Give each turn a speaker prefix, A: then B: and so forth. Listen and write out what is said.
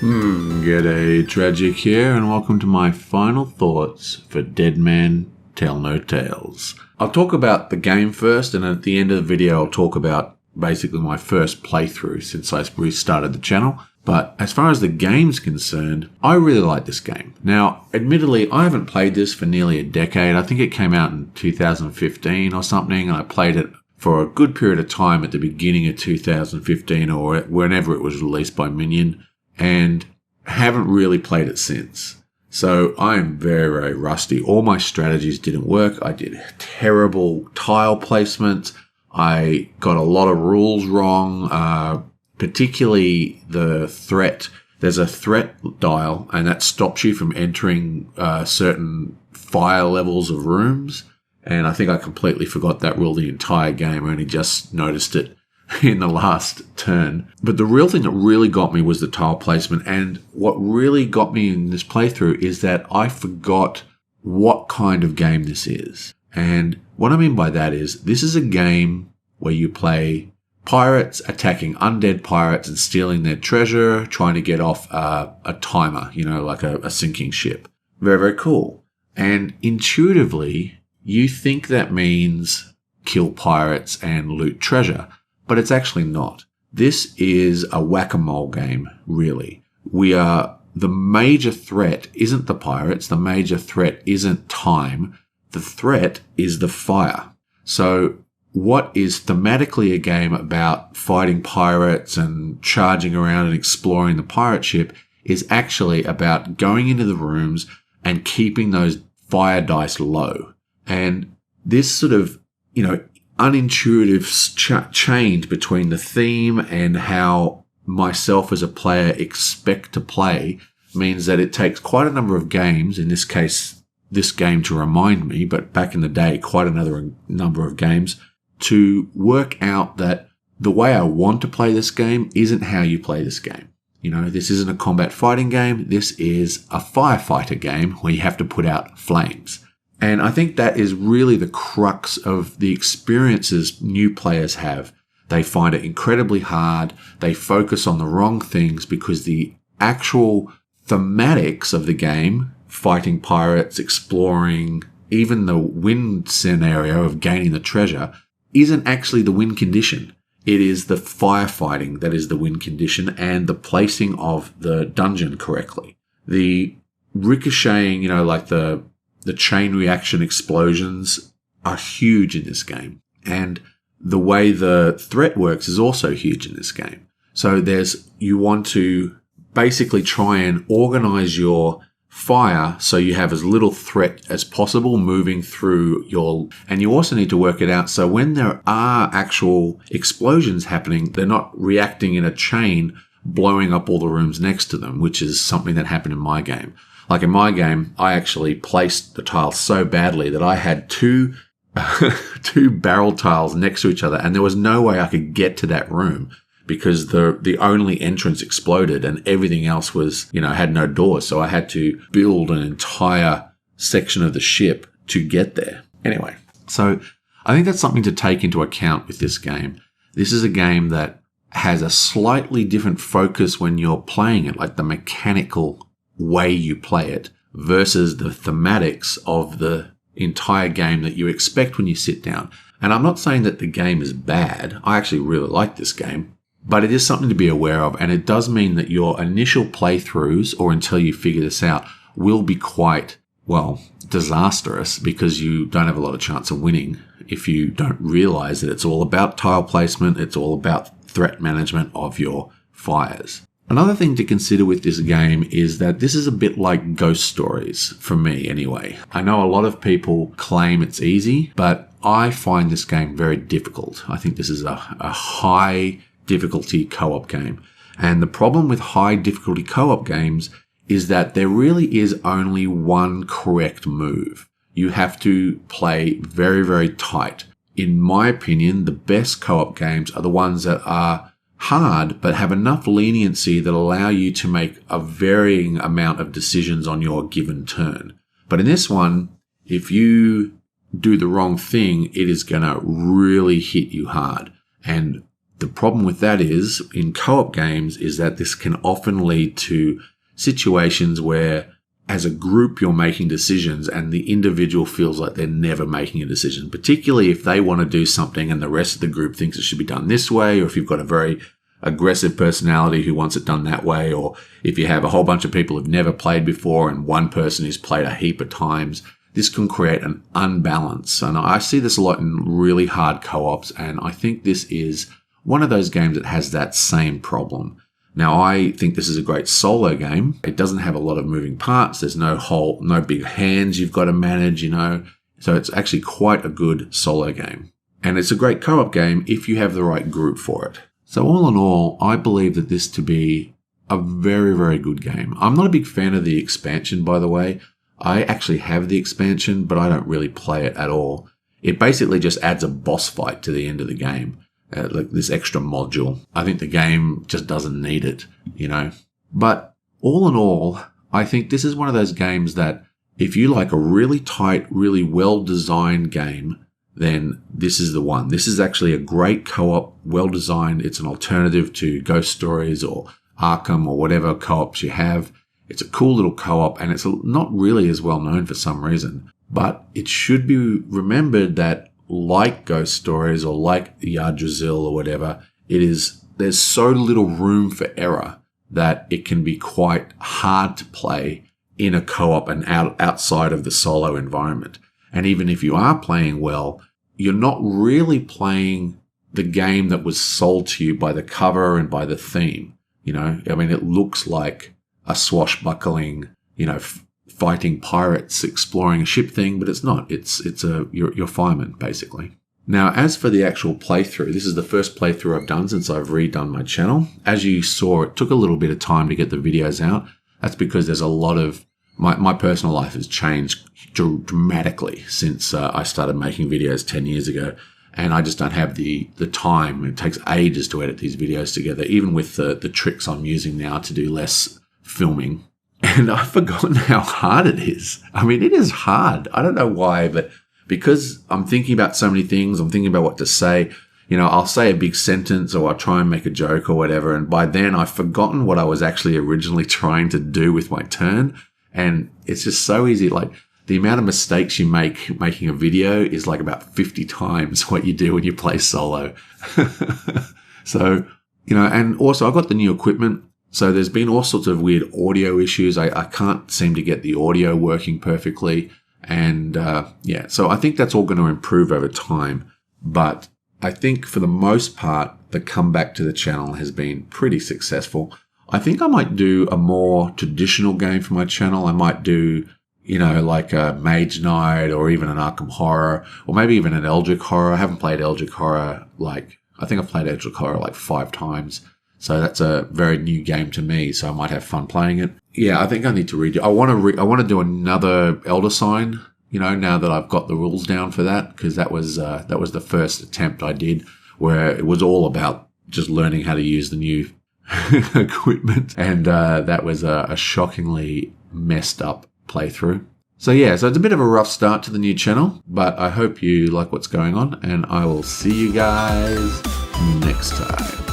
A: G'day, Tragic here, and welcome to my final thoughts for Dead Man Tell No Tales. I'll talk about the game first, and at the end of the video I'll talk about basically my first playthrough since I restarted the channel. But as far as the game's concerned, I really like this game. Now, admittedly, I haven't played this for nearly a decade. I think it came out in 2015 or something, and I played it for a good period of time at the beginning of 2015 or whenever it was released by Minion, and haven't really played it since. So I am very, very rusty. All my strategies didn't work. I did terrible tile placement. I got a lot of rules wrong, particularly the threat. There's a threat dial, and that stops you from entering certain fire levels of rooms. And I think I completely forgot that rule the entire game. I only just noticed it in the last turn. But the real thing that really got me was the tile placement. And what really got me in this playthrough is that I forgot what kind of game this is. And what I mean by that is this is a game where you play pirates attacking undead pirates and stealing their treasure, trying to get off a timer, like a sinking ship. Very, very cool. And intuitively, you think that means kill pirates and loot treasure, but it's actually not. This is a whack-a-mole game, really. The major threat isn't the pirates, the major threat isn't time, the threat is the fire. So what is thematically a game about fighting pirates and charging around and exploring the pirate ship is actually about going into the rooms and keeping those fire dice low. And this sort of, unintuitive change between the theme and how myself as a player expect to play means that it takes quite a number of games, in this case, this game to remind me, but back in the day, quite another number of games, to work out that the way I want to play this game isn't how you play this game. This isn't a combat fighting game. This is a firefighter game where you have to put out flames. And I think that is really the crux of the experiences new players have. They find it incredibly hard. They focus on the wrong things because the actual thematics of the game, fighting pirates, exploring, even the win scenario of gaining the treasure, isn't actually the win condition. It is the firefighting that is the win condition and the placing of the dungeon correctly. The ricocheting, like the chain reaction explosions are huge in this game. And the way the threat works is also huge in this game. So you want to basically try and organize your fire so you have as little threat as possible moving through and you also need to work it out so when there are actual explosions happening, they're not reacting in a chain, blowing up all the rooms next to them, which is something that happened in my game. Like in my game, I actually placed the tiles so badly that I had two barrel tiles next to each other, and there was no way I could get to that room because the only entrance exploded and everything else was, had no doors. So I had to build an entire section of the ship to get there. Anyway, so I think that's something to take into account with this game. This is a game that has a slightly different focus when you're playing it, like the mechanical way you play it versus the thematics of the entire game that you expect when you sit down. And I'm not saying that the game is bad. I actually really like this game, but it is something to be aware of. And it does mean that your initial playthroughs, or until you figure this out, will be quite, disastrous because you don't have a lot of chance of winning if you don't realize that it's all about tile placement. It's all about threat management of your fires. Another thing to consider with this game is that this is a bit like Ghost Stories, for me anyway. I know a lot of people claim it's easy, but I find this game very difficult. I think this is a high difficulty co-op game. And the problem with high difficulty co-op games is that there really is only one correct move. You have to play very, very tight. In my opinion, the best co-op games are the ones that are hard, but have enough leniency that allow you to make a varying amount of decisions on your given turn. But in this one, if you do the wrong thing, it is going to really hit you hard. And The problem with that is, in co-op games, is that this can often lead to situations where as a group you're making decisions and the individual feels like they're never making a decision, particularly if they want to do something and the rest of the group thinks it should be done this way, or if you've got a very aggressive personality who wants it done that way, or if you have a whole bunch of people who've never played before and one person who's played a heap of times. This can create an unbalance. And I see this a lot in really hard co-ops, and I think this is one of those games that has that same problem. Now, I think this is a great solo game. It doesn't have a lot of moving parts. There's no big hands you've got to manage, So it's actually quite a good solo game. And it's a great co-op game if you have the right group for it. So all in all, I believe that this to be a very, very good game. I'm not a big fan of the expansion, by the way. I actually have the expansion, but I don't really play it at all. It basically just adds a boss fight to the end of the game, like this extra module. I think the game just doesn't need it, But all in all, I think this is one of those games that if you like a really tight, really well-designed game, then this is the one. This is actually a great co-op, well-designed. It's an alternative to Ghost Stories or Arkham or whatever co-ops you have. It's a cool little co-op, and it's not really as well known for some reason. But it should be remembered that, like Ghost Stories or like Yggdrasil or whatever, there's so little room for error that it can be quite hard to play in a co-op and outside of the solo environment. And even if you are playing well, you're not really playing the game that was sold to you by the cover and by the theme. It looks like a swashbuckling, fighting pirates, exploring a ship thing, but it's not. You're fireman, basically. Now, as for the actual playthrough, this is the first playthrough I've done since I've redone my channel. As you saw, it took a little bit of time to get the videos out. That's because there's a lot of my personal life has changed dramatically since I started making videos 10 years ago. And I just don't have the time. It takes ages to edit these videos together, even with the tricks I'm using now to do less filming. And I've forgotten how hard it is. It is hard. I don't know why, but because I'm thinking about so many things, I'm thinking about what to say. I'll say a big sentence or I'll try and make a joke or whatever. And by then I've forgotten what I was actually originally trying to do with my turn. And it's just so easy. Like the amount of mistakes you make making a video is like about 50 times what you do when you play solo. So, and also I've got the new equipment. So there's been all sorts of weird audio issues. I can't seem to get the audio working perfectly. And so I think that's all going to improve over time. But I think for the most part, the comeback to the channel has been pretty successful. I think I might do a more traditional game for my channel. I might do, like a Mage Knight or even an Arkham Horror or maybe even an Eldritch Horror. I haven't played Eldritch Horror I think I've played Eldritch Horror like 5 times. So that's a very new game to me. So I might have fun playing it. Yeah, I think I need to redo. I want to do another Elder Sign, now that I've got the rules down for that, because that was the first attempt I did where it was all about just learning how to use the new equipment. And that was a shockingly messed up playthrough. So it's a bit of a rough start to the new channel, but I hope you like what's going on, and I will see you guys next time.